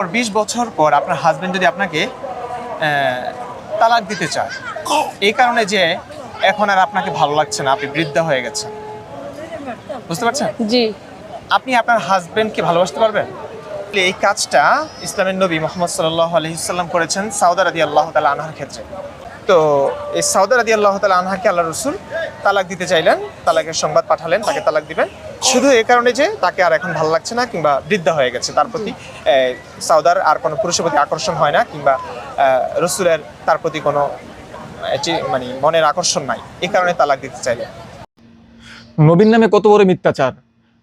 20 বছর পর আপনার হাজবেন্ড যদি আপনাকে তালাক দিতে চায়, এই কারণে যে এখন আর আপনাকে ভালো লাগছে না, আপনি বৃদ্ধা হয়ে গেছেন, বুঝতে পারছেন? জি। আপনি আপনার হাজবেন্ডকে ভালোবাসতে পারবেন? এই কাজটা ইসলামের নবী মুহাম্মদ সাল্লাল্লাহু আলাইহি ওয়াসাল্লাম করেছেন সাউদা রাদিয়াল্লাহু তাআলা আনহার ক্ষেত্রে। তো এই সাউদা রাদিয়াল্লাহু তাআলা আনহাকে আল্লাহ রাসূল তালাক দিতে চাইলেন, তালাকের সংবাদ পাঠালেন, তাকে তালাক দিবেন শুধু এই কারণে যে তাকে আর এখন ভালো লাগছে না কিংবা বৃদ্ধা হয়ে গেছে, তার প্রতি সাউদার আর কোনো পুরুষের প্রতি আকর্ষণ হয় না কিংবা রসুলের তার প্রতি কোনো মানে মনের আকর্ষণ নাই, এই কারণে তালাক দিতে চাইলেন। নবীর নামে কত বড় মিথ্যাচার!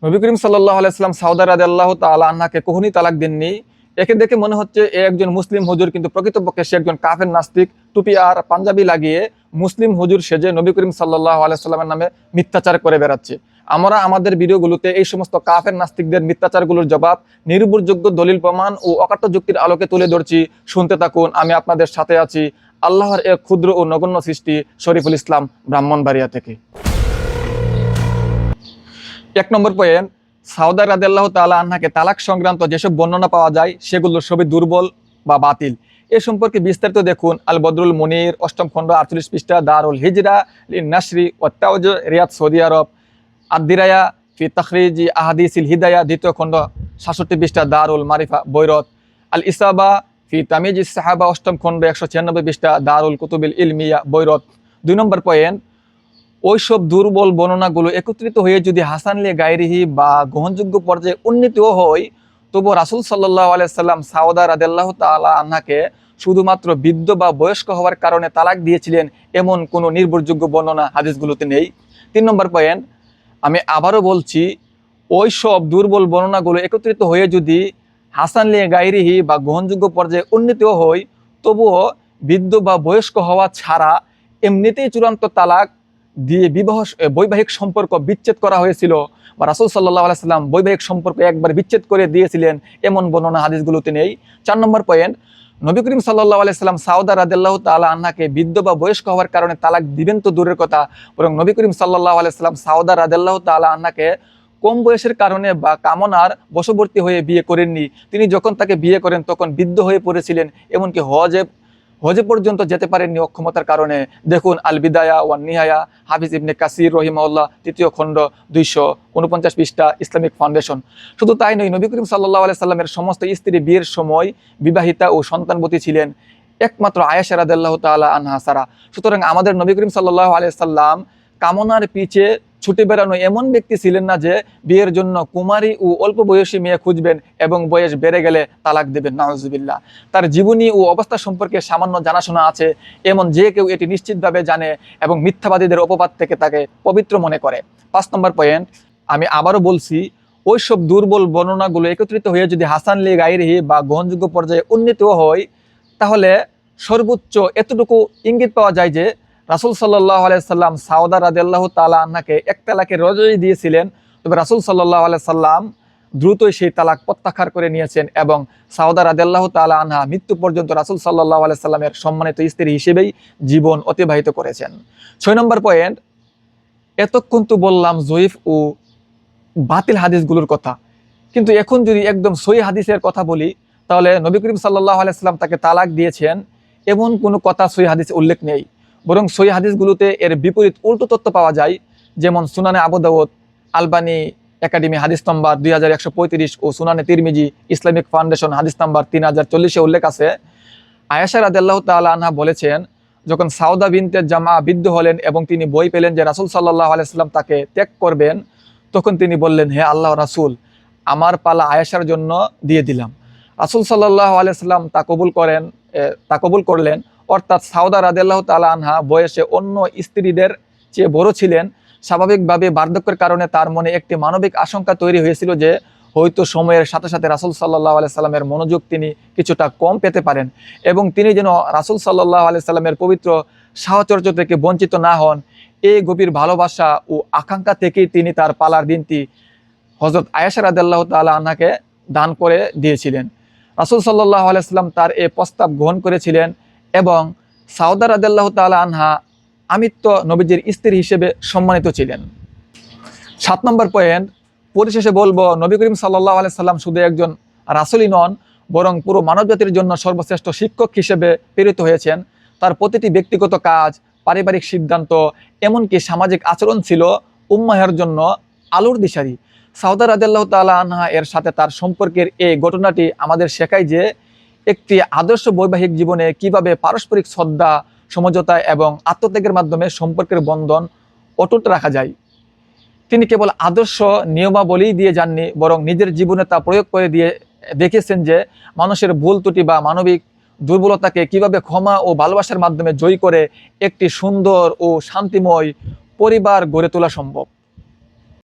নবী করিম সাল্লাল্লাহু আলাইহি ওয়াসাল্লাম সাউদা রাদিয়াল্লাহু তাআলা আনহাকে কখনোই তালাক দেননি। একে দেখে মনে হচ্ছে এ একজন মুসলিম হুজুর, কিন্তু প্রকৃতপক্ষে সে একজন কাফের নাস্তিক। টুপি আর পাঞ্জাবি লাগিয়ে মুসলিম হুজুর সেজে নবী করিম সাল্লাল্লাহু আলাইহি ওয়াসাল্লামের নামে মিথ্যাচার করে বেড়াচ্ছে। আমরা আমাদের ভিডিওগুলোতে এই সমস্ত কাফের নাস্তিকদের মিথ্যাচারগুলোর জবাব নির্ভরযোগ্য দলিল প্রমাণ ও অকাট্য যুক্তির আলোকে তুলে ধরছি। শুনতে থাকুন, আমি আপনাদের সাথে আছি। আল্লাহর এক ক্ষুদ্র ও নগণ্য সৃষ্টি শরীফুল ইসলাম, ব্রাহ্মণবাড়িয়া থেকে। 1 নম্বর পয়েন্ট, সাউদা রাদিয়াল্লাহু তাআলা আনহাকে তালাক সংক্রান্ত যেসব বর্ণনা পাওয়া যায় সেগুলো সবই দুর্বল বা বাতিল। এ সম্পর্কে বিস্তারিত দেখুন আল বদরুল মুনির 8ম খণ্ড 48 পৃষ্ঠা, দারুল হিজরা লিন নাশরি ওয়া তাওজু, রিয়াদ, সৌদি আরব, আদ-দিরায়া ফি তাখরিজি আহাদিসিল হিদায়া 2য় খণ্ড 66 পৃষ্ঠা, দারুল মারিফা, বৈরত, আল ইসাবা ফি তামিজিস সাহাবা 8ম খণ্ড 196 পৃষ্ঠা, দারুল কুতুবিল ইলমিয়া, বৈরত। 2 নম্বর পয়েন্ট, ওইসব দুর্বল বর্ণনাগুলো একত্রিত হয়ে যদি হাসান লে গায়রিহি বা গ্রহণযোগ্য পর্যায়ে উন্নীতও হয়, তবু রাসূল সাল্লাল্লাহু আলাইহি সাল্লাম সাউদা রাদিয়াল্লাহু তাআলা আনহাকে শুধুমাত্র বৃদ্ধ বা বয়স্ক হওয়ার কারণে তালাক দিয়েছিলেন এমন কোনো নির্ভরযোগ্য বর্ণনা হাদিসগুলোতে নেই। 3 নম্বর পয়েন্ট, আমি আবারও বলছি, ওই সব দুর্বল বর্ণনাগুলো একত্রিত হয়ে যদি হাসান লে গায়রিহি বা গ্রহণযোগ্য পর্যায়ে উন্নীতও হয়, তবুও বৃদ্ধ বা বয়স্ক হওয়া ছাড়া এমনিতেই চূড়ান্ত তালাক দিয়ে বৈবাহিক সম্পর্ক বিচ্ছেদ করা হয়েছিল বা রাসূল সাল্লাল্লাহু আলাইহি সাল্লাম বৈবাহিক সম্পর্ক একবার বিচ্ছেদ করে দিয়েছিলেন এমন বর্ণনা হাদিসগুলোতে নেই। 4 নম্বর পয়েন্ট, নবী করিম সাল্লাল্লাহু আলাইহি সাল্লাম সাউদা রাদিয়াল্লাহু তাআলা আনহাকে বৃদ্ধ বা বয়স্ক হওয়ার কারণে তালাক দিবেন তো দূরের কথা, বরং নবী করিম সাল্লাল্লাহু আলাইহি সাল্লাম সাউদা রাদিয়াল্লাহু তাআলা আনহাকে কম বয়সের কারণে বা কামনার বশবর্তী হয়ে বিয়ে করেননি। তিনি যখন তাকে বিয়ে করেন তখন বৃদ্ধ হয়ে পড়েছিলেন, এমনকি হজে পর্যন্ত যেতে পারেননি অক্ষমতার কারণে। দেখুন আল বিদায়া ওয়ান নিহায়া, হাফিজ ইবনে কাসির রহিমাহুল্লাহ 3য় খণ্ড 249 পৃষ্ঠা, ইসলামিক ফাউন্ডেশন। শুধু তাই নয়, নবী করিম সাল্লাল্লাহু আলাইহি সাল্লামের সমস্ত স্ত্রী বিয়ের সময় বিবাহিতা ও সন্তানবতী ছিলেন, একমাত্র আয়েশা রাদিয়াল্লাহু তাআলা আনহা ছাড়া। সুতরাং আমাদের নবী করিম সাল্লাল্লাহু আলাইহি সাল্লাম কামনার পিছে ছুটে বেড়ানো এমন ব্যক্তি ছিলেন না যে বিয়ের জন্য কুমারী ও অল্প বয়সী মেয়ে খুঁজবেন এবং বয়স বেড়ে গেলে তালাক দেবেন, নাউজুবিল্লাহ। তার জীবনী ও অবস্থা সম্পর্কে সামান্য জানাশোনা আছে এমন যে কেউ এটি নিশ্চিতভাবে জানে এবং মিথ্যাবাদীদের অপবাদ থেকে তাকে পবিত্র মনে করে। 5 নম্বর পয়েন্ট, আমি আবারও বলছি, ওইসব দুর্বল বর্ণনাগুলো একত্রিত হয়ে যদি হাসান লে গায়রিহি বা গ্রহণযোগ্য পর্যায়ে উন্নীত হয়, তাহলে সর্বোচ্চ এতটুকু ইঙ্গিত পাওয়া যায় যে রাসূল সাল্লাল্লাহু আলাইহি সাল্লাম সাউদা রাদিয়াল্লাহু তাআলা আনহাকে এক তালাকের রজই দিয়েছিলেন, তবে রাসূল সাল্লাল্লাহু আলাইহি সাল্লাম দ্রুতই সেই তালাক প্রত্যাখ্যান করে নিয়েছেন এবং সাউদা রাদিয়াল্লাহু তাআলা আনহা মৃত্যু পর্যন্ত রাসূল সাল্লাল্লাহু আলাইহি সাল্লামের সম্মানিত স্ত্রী হিসেবেই জীবন অতিবাহিত করেছেন। 6 নম্বর পয়েন্ট, এতক্ষণ তো বললাম জয়ীফ ও বাতিল হাদিসগুলোর কথা, কিন্তু এখন যদি একদম সহিহ হাদিসের কথা বলি, তাহলে নবী করিম সাল্লাল্লাহু আলাইহি সাল্লাম তাকে তালাক দিয়েছেন এমন কোনো কথা সহিহ হাদিসে উল্লেখ নেই, বরং সহিহ হাদিসগুলোতে এর বিপরীত উল্টো তথ্য পাওয়া যায়। যেমন সুনানে আবু দাউদ, আলবানী একাডেমি হাদিস নম্বর 2135 ও সুনানে তিরমিজি ইসলামিক ফাউন্ডেশন হাদিস নম্বর 3040 উল্লেখ আছে, আয়েশা রাদিয়াল্লাহু তাআলা আনহা বলেছেন, যখন সাউদা বিনতে জামা বৃদ্ধ হলেন এবং তিনি বই পেলেন যে রাসূল সাল্লাল্লাহু আলাইহি সাল্লাম তাকে ত্যাগ করবেন, তখন তিনি বললেন, হে আল্লাহ রাসূল, আমার পালা আয়েশার জন্য দিয়ে দিলাম। রাসূল সাল্লাল্লাহু আলাইহি সাল্লাম তা কবুল করলেন। অর্থাৎ সাউদা রাদিয়াল্লাহু তাআলা আনহা বয়সে অন্য স্ত্রীদের চেয়ে বড় ছিলেন। স্বাভাবিকভাবে বার্ধক্যের কারণে তার মনে একটি মানবিক আশঙ্কা তৈরি হয়েছিল যে হয়তো সময়ের সাথে সাথে রাসূল সাল্লাল্লাহু আলাইহি সাল্লামের মনোযোগ তিনি কিছুটা কম পেতে পারেন এবং তিনি যেন রাসূল সাল্লাল্লাহু আলাইহি সাল্লামের পবিত্র সাহচর্য থেকে বঞ্চিত না হন। এই গভীর ভালোবাসা ও আকাঙ্ক্ষা থেকেই তিনি তার পালার দিনটি হযরত আয়েশা রাদিয়াল্লাহু তাআলা আনহাকে দান করে দিয়েছিলেন। রাসূল সাল্লাল্লাহু আলাইহি সাল্লাম তার এই প্রস্তাব গ্রহণ করেছিলেন এবং সাউদা রাদিয়াল্লাহু তাআলা আনহা আমিত্ব নবীজির স্ত্রী হিসেবে সম্মানিত ছিলেন। 7 নম্বর পয়েন্ট, পরিশেষে বলবো, নবী করিম সাল্লাল্লাহু আলাইহি সাল্লাম শুধু একজন রাসূলই নন, বরং পুরো মানবজাতির জন্য সর্বশ্রেষ্ঠ শিক্ষক হিসেবে প্রেরিত হয়েছেন। তার প্রতিটি ব্যক্তিগত কাজ, পারিবারিক সিদ্ধান্ত, এমনকি সামাজিক আচরণ ছিল উম্মাহের জন্য আলোর দিশারি। সাউদা রাদিয়াল্লাহু তাআলা আনহা এর সাথে তার সম্পর্কের এই ঘটনাটি আমাদের শেখায় যে একটি আদর্শ বৈবাহিক জীবনে কিভাবে পারস্পরিক শ্রদ্ধা, সমঝোতা এবং আত্মত্যাগের মাধ্যমে সম্পর্কের বন্ধন অটুট রাখা যায়। তিনি কেবল আদর্শ নিয়মাবলী দিয়ে যাননি, বরং নিজের জীবনে তা প্রয়োগ করে দিয়ে দেখেছেন যে মানুষের ভুল ত্রুটি বা মানবিক দুর্বলতাকে কিভাবে ক্ষমা ও ভালোবাসার মাধ্যমে জয়ী করে একটি সুন্দর ও শান্তিময় পরিবার গড়ে তোলা সম্ভব।